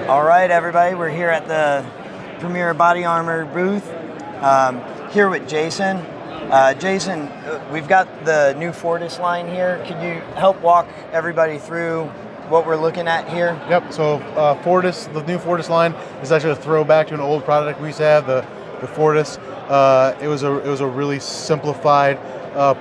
All right, everybody, we're here at the Premier Body Armor booth, here with Jason. Jason, we've got the new Fortis line here. Could you help walk everybody through what we're looking at here? Yep, so Fortis, the new Fortis line is actually a throwback to an old product we used to have, the Fortis. It was a really simplified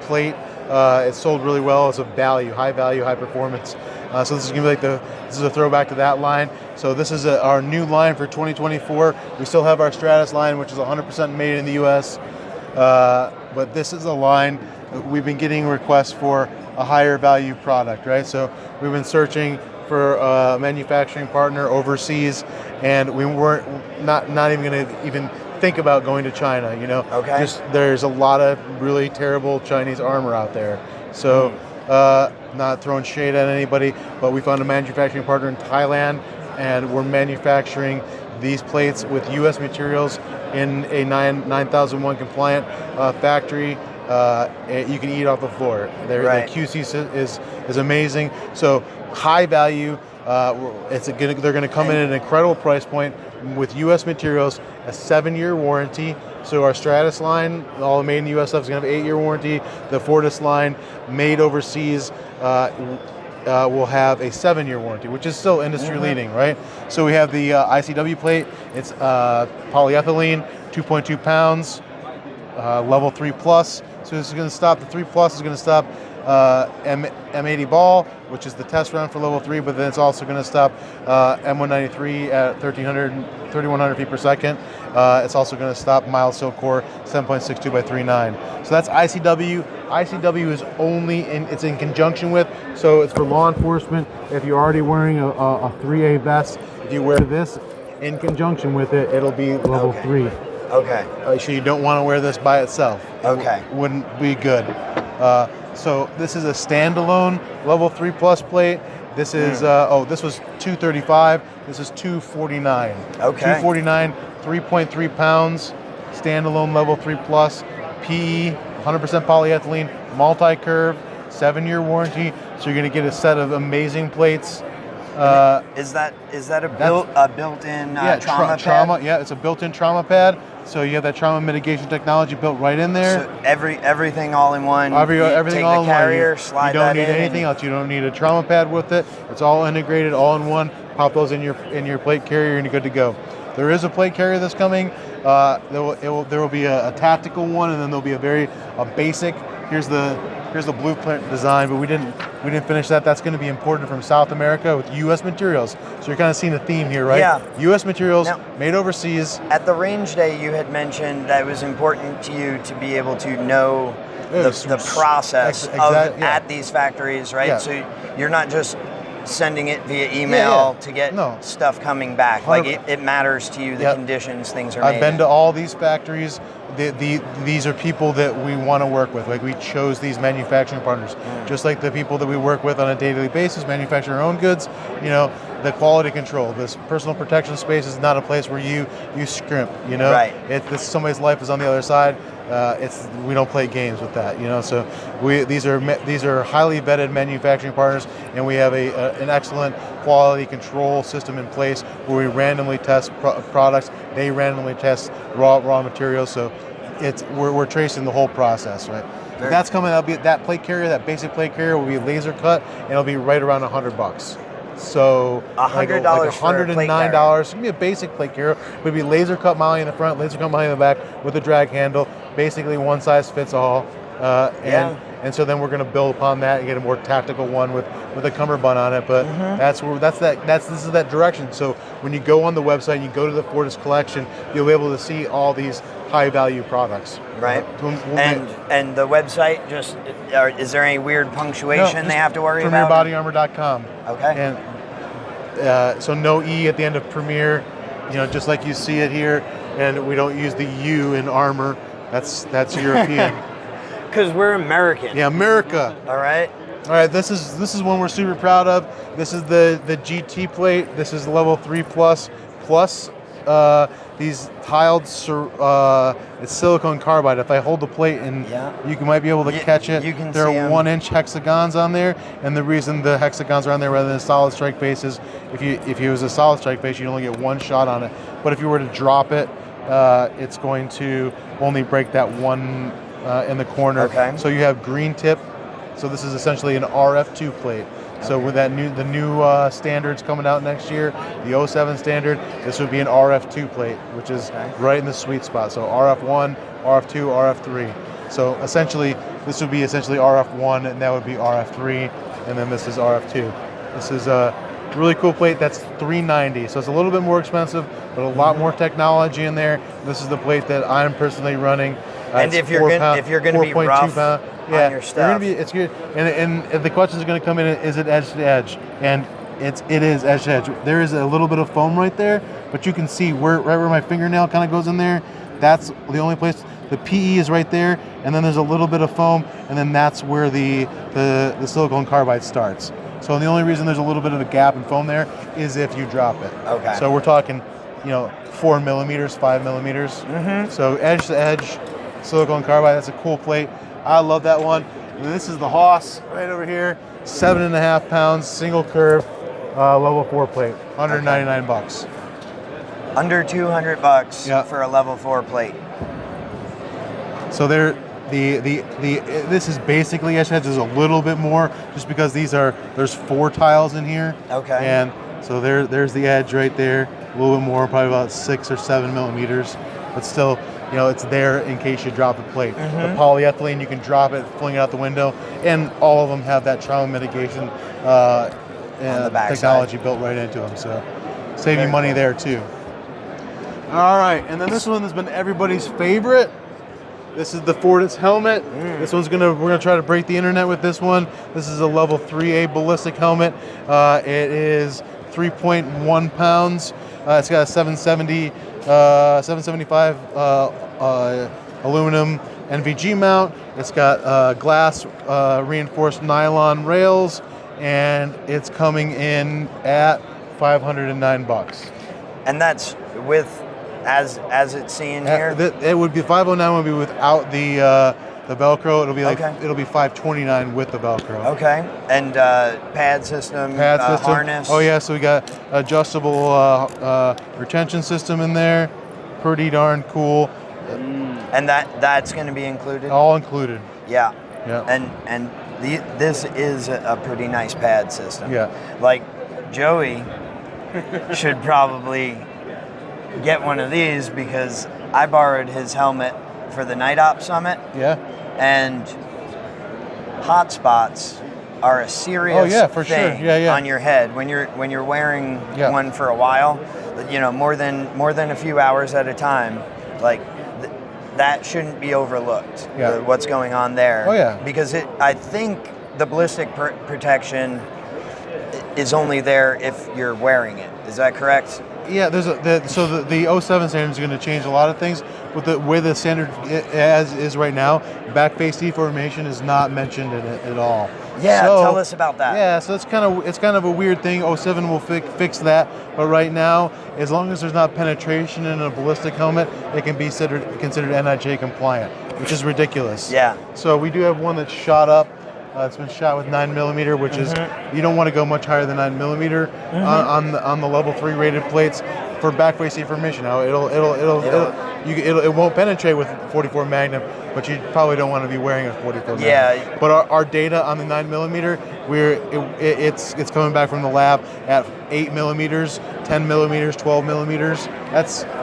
plate. It sold really well. It's a high value, high performance. So this is gonna be this is a throwback to that line. So this is our new line for 2024. We still have our Stratus line, which is 100% made in the U.S. But this is a line we've been getting requests for a higher value product, right? So we've been searching for a manufacturing partner overseas, and we weren't not even going to even think about going to China. You know, okay. Just there's a lot of really terrible Chinese armor out there. So not throwing shade at anybody, but we found a manufacturing partner in Thailand, and we're manufacturing these plates with U.S. materials in a 9001 compliant factory. You can eat off the floor. The QC is amazing. So high value. They're going to come in at an incredible price point with U.S. materials, a 7-year warranty. So our Stratus line, all the made in the U.S. stuff, is going to have an 8-year warranty. The Fortis line, made overseas, will have a 7-year warranty, which is still industry leading, right? So we have the ICW plate. It's polyethylene, 2.2 pounds, level 3 plus. So this is going to stop, the 3 plus is going to stop M80 ball, which is the test round for level 3, but then it's also going to stop M193 at 3,100 feet per second. It's also going to stop mild silk core 7.62 by 3.9. So that's ICW. ICW is it's in conjunction with, so it's for law enforcement. If you're already wearing a 3A vest, if you wear this in conjunction with it, it'll be level 3. Okay. So you don't want to wear this by itself. Okay. Wouldn't be good. So this is a standalone level 3 plus plate. This is this was $235. This is $249. Okay. $249, 3.3 pounds, standalone level 3 plus, PE, 100% polyethylene, multi-curve, 7-year warranty. So you're going to get a set of amazing plates. Is that a built-in trauma pad? Yeah, it's a built-in trauma pad. So you have that trauma mitigation technology built right in there. So everything all in one. Everything take all the in carrier, one. slide You don't that need in anything else. You don't need a trauma pad with it. It's all integrated, all in one. Pop those in your plate carrier, and you're good to go. There is a plate carrier that's coming. There will be a tactical one, and then there'll be a basic. Here's the blueprint design, but we didn't finish that. That's going to be imported from South America with U.S. materials. So you're kind of seeing a theme here, right? Yeah. U.S. materials, now, made overseas. At the range day, you had mentioned that it was important to you to be able to know the process at these factories, right? Yeah. So you're not just sending it via email to get stuff coming back. Like it matters to you, the conditions things are made. I've been to all these factories. These are people that we want to work with. Like, we chose these manufacturing partners, just like the people that we work with on a daily basis, manufacture our own goods. You know, the quality control, this personal protection space is not a place where you scrimp. You know, right? Somebody's life is on the other side. We don't play games with that, you know. So these are highly vetted manufacturing partners, and we have an excellent quality control system in place where we randomly test products. They randomly test raw materials. So we're tracing the whole process, right? That's coming. That'll be that plate carrier. That basic plate carrier will be laser cut, and it'll be right around $100. So $100, like $109. It's gonna be a basic plate carrier. It would be laser cut mounting in the front, laser cut mounting in the back with a drag handle. Basically, one size fits all. And so then we're going to build upon that and get a more tactical one with a cummerbund on it. But this is that direction. So when you go on the website, you go to the Fortis collection, you'll be able to see all these high value products. Right. And the website, is there any weird punctuation they have to worry about? PremierBodyArmor.com. Okay. And so no E at the end of Premier, you know, just like you see it here. And we don't use the U in armor. That's European. Because we're American. Yeah, America. All right. All right. This is one we're super proud of. This is the GT plate. This is level 3 plus these tiled, it's silicone carbide. If I hold the plate and you might be able to catch it, you can there see are 1-inch hexagons on there, and the reason the hexagons are on there rather than solid strike bases, if it was a solid strike base, you'd only get one shot on it. But if you were to drop it, it's going to only break that one in the corner. Okay. So you have green tip. So this is essentially an RF2 plate. So with the new standards coming out next year, the 07 standard, this would be an RF2 plate, which is right in the sweet spot. So RF1, RF2, RF3. So essentially, this would be essentially RF1, and that would be RF3, and then this is RF2. This is a really cool plate. That's $390. So it's a little bit more expensive, but a lot more technology in there. This is the plate that I'm personally running. And if you're gonna be rough on your stuff, it's good. And the question is going to come in: is it edge to edge? And it is edge to edge. There is a little bit of foam right there, but you can see right where my fingernail kind of goes in there. That's the only place. The PE is right there, and then there's a little bit of foam, and then that's where the silicone carbide starts. So the only reason there's a little bit of a gap in foam there is if you drop it. Okay. So we're talking, 4 millimeters, 5 millimeters. Mm-hmm. So edge to edge, silicone carbide. That's a cool plate. I love that one. And this is the Haas right over here. 7.5 pounds, single curve, level 4 plate. $199. Under $200 for a level 4 plate. So this is basically edge to edge. There's a little bit more just because there's 4 tiles in here. Okay. And so there's the edge right there. A little bit more, probably about 6 or 7 millimeters. But still, it's there in case you drop the plate. Mm-hmm. The polyethylene, you can drop it, fling it out the window, and all of them have that trauma mitigation technology built right into them. So save you money there too. All right, and then this one has been everybody's favorite. This is the Fortis helmet. This one's we're gonna try to break the internet with this one. This is a level 3A ballistic helmet. It is 3.1 pounds. It's got a 775 aluminum NVG mount. It's got glass reinforced nylon rails, and it's coming in at $509. And that's with as it's seen here. It would be 509 would be without the Velcro. It'll be it'll be 529 with the Velcro. Okay. And pad system, harness. Oh yeah, so we got adjustable retention system in there. Pretty darn cool. And that's going to be included. All included. Yeah. Yeah. And this is a pretty nice pad system. Yeah. Like Joey should probably get one of these because I borrowed his helmet for the Night Op Summit. Yeah. And hot spots are a serious thing on your head when you're wearing one for a while. More than a few hours at a time. Like that shouldn't be overlooked. Yeah. What's going on there? Oh yeah. Because I think the ballistic protection is only there if you're wearing it. Is that correct? Yeah, the 07 standard is going to change a lot of things. With the way the standard as is right now, back face deformation is not mentioned in it at all. Yeah, tell us about that. Yeah, so it's kind of a weird thing. 07 will fix that, but right now, as long as there's not penetration in a ballistic helmet, it can be considered NIJ compliant, which is ridiculous. Yeah. So we do have one that's shot up. It's been shot with 9mm, which is you don't want to go much higher than 9mm on the level 3 rated plates for back face deformation. Now it won't penetrate with 44 Magnum, but you probably don't want to be wearing a 44 Magnum. Yeah. But our data on the 9mm, it's coming back from the lab at 8mm, 10mm, 12mm.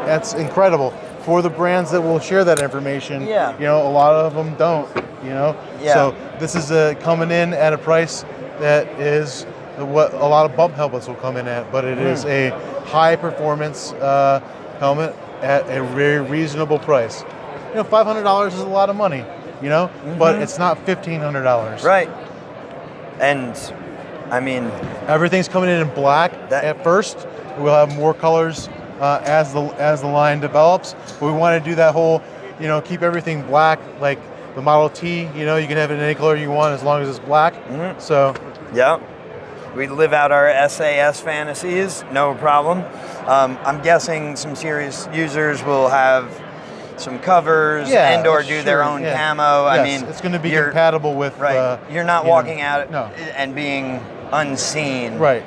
That's incredible. For the brands that will share that information, a lot of them don't, Yeah. So this is coming in at a price that is what a lot of bump helmets will come in at, but it is a high performance helmet at a very reasonable price. $500 is a lot of money, but it's not $1,500. Right. And I mean, everything's coming in black at first. We'll have more colors as the line develops. But we want to do that whole, keep everything black, like the Model T. You can have it in any color you want as long as it's black. So, yeah. we live out our SAS fantasies, no problem. I'm guessing some serious users will have some covers and or do their own camo. Yes, I mean, it's going to be compatible with. Right. You're not walking out and being unseen. Right.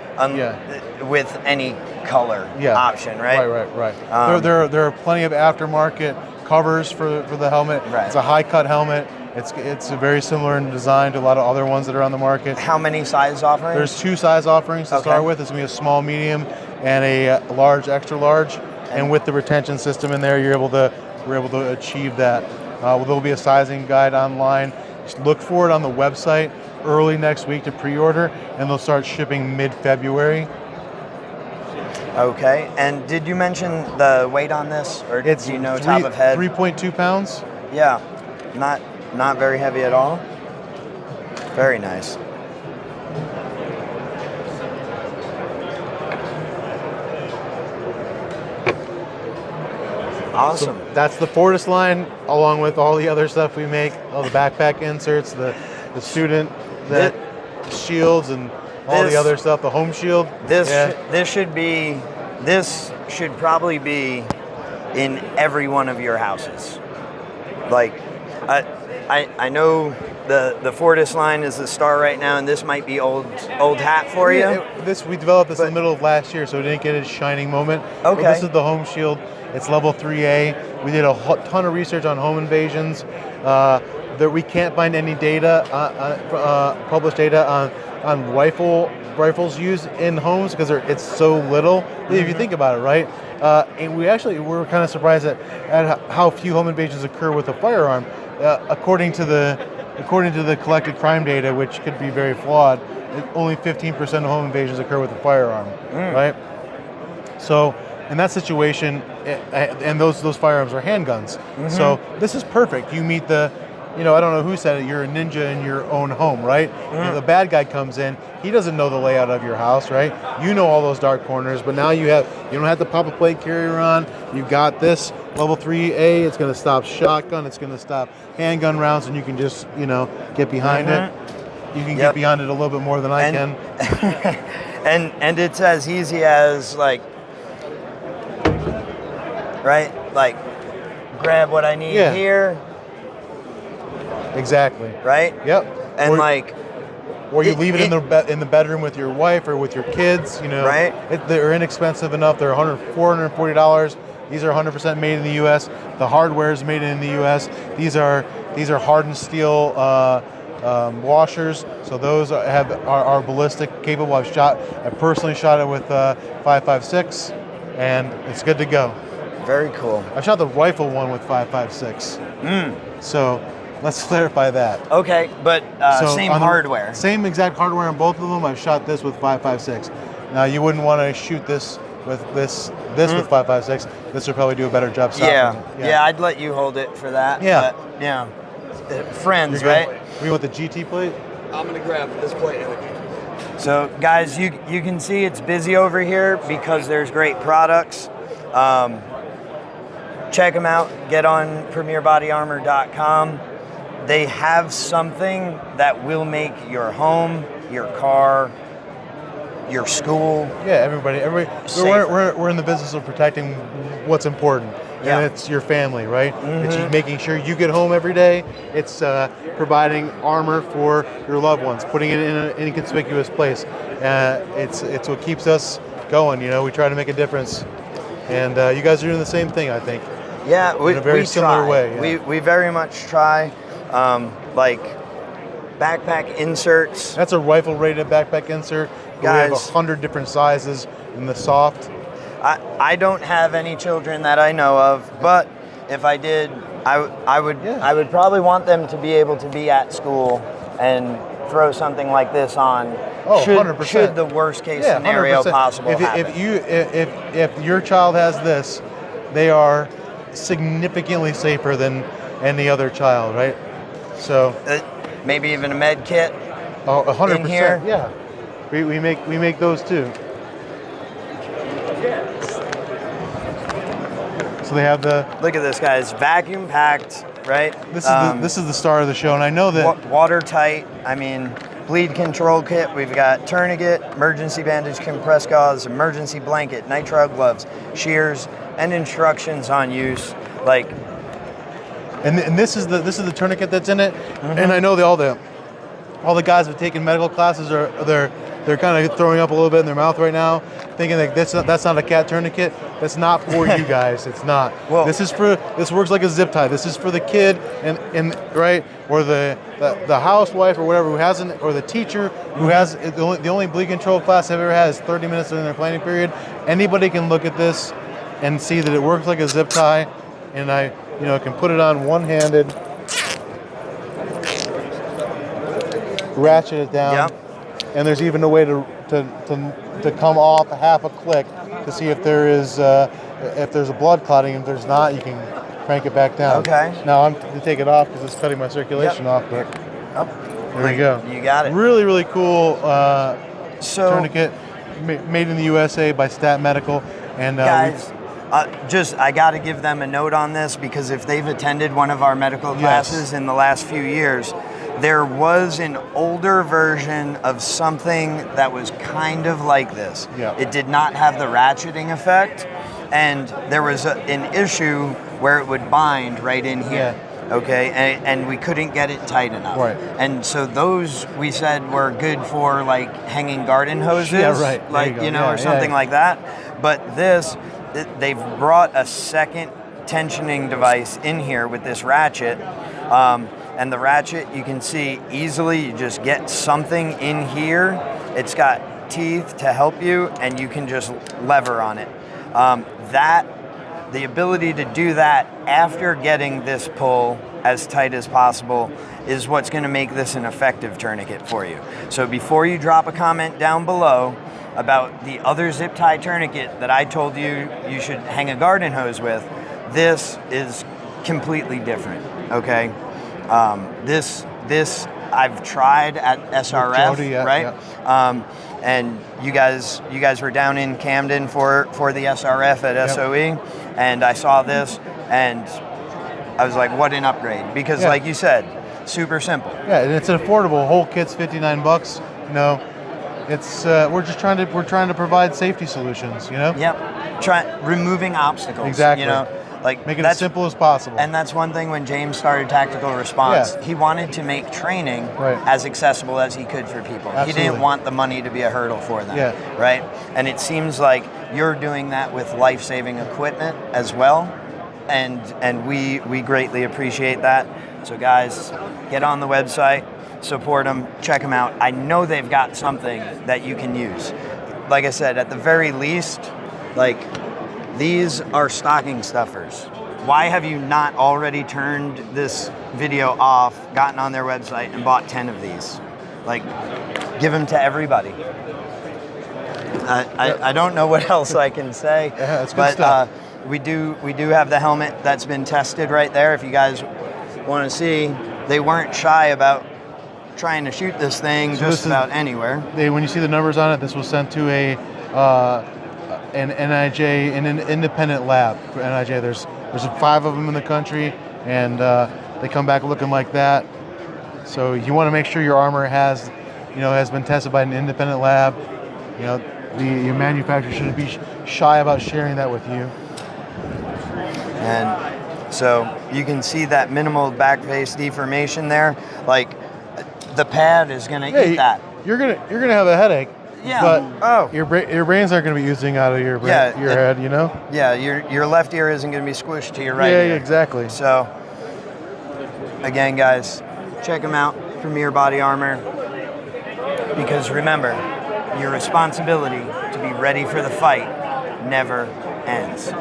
With any color option, right? Right. There are plenty of aftermarket covers for the helmet. Right. It's a high cut helmet. It's very similar in design to a lot of other ones that are on the market. How many size offerings? There's 2 size offerings to start with. It's going to be a small, medium, and a large, extra large. And with the retention system in there, we're able to achieve that. There'll be a sizing guide online. Just look for it on the website early next week to pre-order, and they'll start shipping mid-February. Okay. And did you mention the weight on this, or do you know top of head? 3.2 pounds. Yeah. Not very heavy at all. Very nice. Awesome. So that's the Fortis line, along with all the other stuff we make, all the backpack inserts, the student shields, and all the other stuff, the home shield. This should probably be in every one of your houses. Like, I know the Fortis line is the star right now, and this might be old hat for you. We developed this in the middle of last year, so we didn't get a shining moment. Okay. But this is the home shield. It's level 3A. We did a ton of research on home invasions. That we can't find any data, published data on rifles used in homes because it's so little. If you think about it, right? And we're kind of surprised at how few home invasions occur with a firearm. According to the collected crime data, which could be very flawed, only 15% of home invasions occur with a firearm, right? So in that situation, and those firearms are handguns. So this is perfect. You meet I don't know who said it, you're a ninja in your own home, right? If the bad guy comes in, he doesn't know the layout of your house, right? You know all those dark corners, but now you don't have to pop a plate carrier on. You've got this level 3A, it's gonna stop shotgun, it's gonna stop handgun rounds, and you can just, get behind it. You can get behind it a little bit more than I can. and it's as easy as like grab what I need here. Exactly. Right? Yep. And or you leave it in the bedroom with your wife or with your kids, Right. They're inexpensive enough. They're $440. These are 100% made in the U.S. The hardware is made in the U.S. These are hardened steel washers. So those are ballistic capable. I personally shot it with 5.56, and it's good to go. Very cool. I shot the rifle one with 5.56. So let's clarify that. Okay, but same hardware. Same exact hardware on both of them. I've shot this with 5.56. Now you wouldn't want to shoot this with this with 5.56. This would probably do a better job stopping. Yeah, I'd let you hold it for that. Yeah. But, friends, right? We want the GT plate? I'm gonna grab this plate. So guys, you can see it's busy over here because there's great products. Check them out. Get on premierbodyarmor.com. They have something that will make your home, your car, your school. Yeah, everybody. We're in the business of protecting what's important, and it's your family, right? It's making sure you get home every day. It's providing armor for your loved ones, putting it in an inconspicuous place. It's what keeps us going. We try to make a difference, and you guys are doing the same thing, I think. Yeah, in a very similar way. Yeah. We very much try. Like backpack inserts. That's a rifle-rated backpack insert. Guys, we have 100 different sizes in the soft. I don't have any children that I know of, but if I did, I would probably want them to be able to be at school and throw something like this on. Oh, should, 100%. Should the worst case scenario 100%. possible happen. If your child has this, they are significantly safer than any other child, right? So maybe even a med kit. Oh, 100%. In here. Yeah, we make those too. So they have the. Look at this, guys. Vacuum packed, right? This is the star of the show, and I know that watertight. I mean, bleed control kit. We've got tourniquet, emergency bandage, compressed gauze, emergency blanket, nitrile gloves, shears, and instructions on use. Like, and this is the tourniquet that's in it. And I know all the guys who have taken medical classes they're kind of throwing up a little bit in their mouth right now, thinking like that's not a cat tourniquet. That's not for you guys. It's not. Well, this works like a zip tie. This is for the kid and right, or the housewife or whatever who hasn't, or the teacher who has the only bleed control class I've ever had is 30 minutes in their planning period. Anybody can look at this and see that it works like a zip tie, and I can put it on one-handed, ratchet it down. Yep. And there's even a way to come off half a click to see if there's a blood clotting. If there's not, you can crank it back down. Okay. Now I'm to take it off because it's cutting my circulation off. But there you go. You got it. Really, really cool tourniquet made in the USA by Stat Medical. And guys, I got to give them a note on this, because if they've attended one of our medical classes in the last few years, there was an older version of something that was kind of like this. Yeah. It did not have the ratcheting effect, and there was an issue where it would bind right in here. Yeah. Okay, and we couldn't get it tight enough. Right. And so those, we said, were good for like hanging garden hoses. Yeah, right. Like, or something like that. But this, they've brought a second tensioning device in here with this ratchet. And the ratchet, you can see easily, you just get something in here. It's got teeth to help you, and you can just lever on it. The ability to do that after getting this pull as tight as possible is what's going to make this an effective tourniquet for you. So before you drop a comment down below about the other zip tie tourniquet that I told you you should hang a garden hose with, this is completely different, okay? This I've tried at SRF, Jody, yeah, right? Yeah. And you guys were down in Camden for the SRF at SOE, and I saw this, and I was like, what an upgrade! Because like you said, super simple. Yeah, and it's an affordable. Whole kit's $59. It's we're trying to provide safety solutions. Yep. Removing obstacles. Exactly. Like make it as simple as possible. And that's one thing when James started Tactical Response, he wanted to make training as accessible as he could for people. Absolutely. He didn't want the money to be a hurdle for them, Yeah. right? And it seems like you're doing that with life-saving equipment as well, and we greatly appreciate that. So guys, get on the website, support them, check them out. I know they've got something that you can use. Like I said, at the very least, like, these are stocking stuffers. Why have you not already turned this video off, gotten on their website, and bought 10 of these? Like, give them to everybody. I don't know what else I can say. Yeah, that's good stuff. We do have the helmet that's been tested right there. If you guys want to see, they weren't shy about trying to shoot this thing just about anywhere. When you see the numbers on it, this was sent to an NIJ, an independent lab for NIJ. There's 5 of them in the country, and they come back looking like that. So you want to make sure your armor has been tested by an independent lab. Your manufacturer shouldn't be shy about sharing that with you. And so you can see that minimal back face deformation there. Like, the pad is going to eat that. You're gonna have a headache. Yeah. But your brains aren't going to be oozing out of your head, Yeah, your left ear isn't going to be squished to your right ear. Yeah, exactly. So, again, guys, check them out, Premier Body Armor. Because remember, your responsibility to be ready for the fight never ends.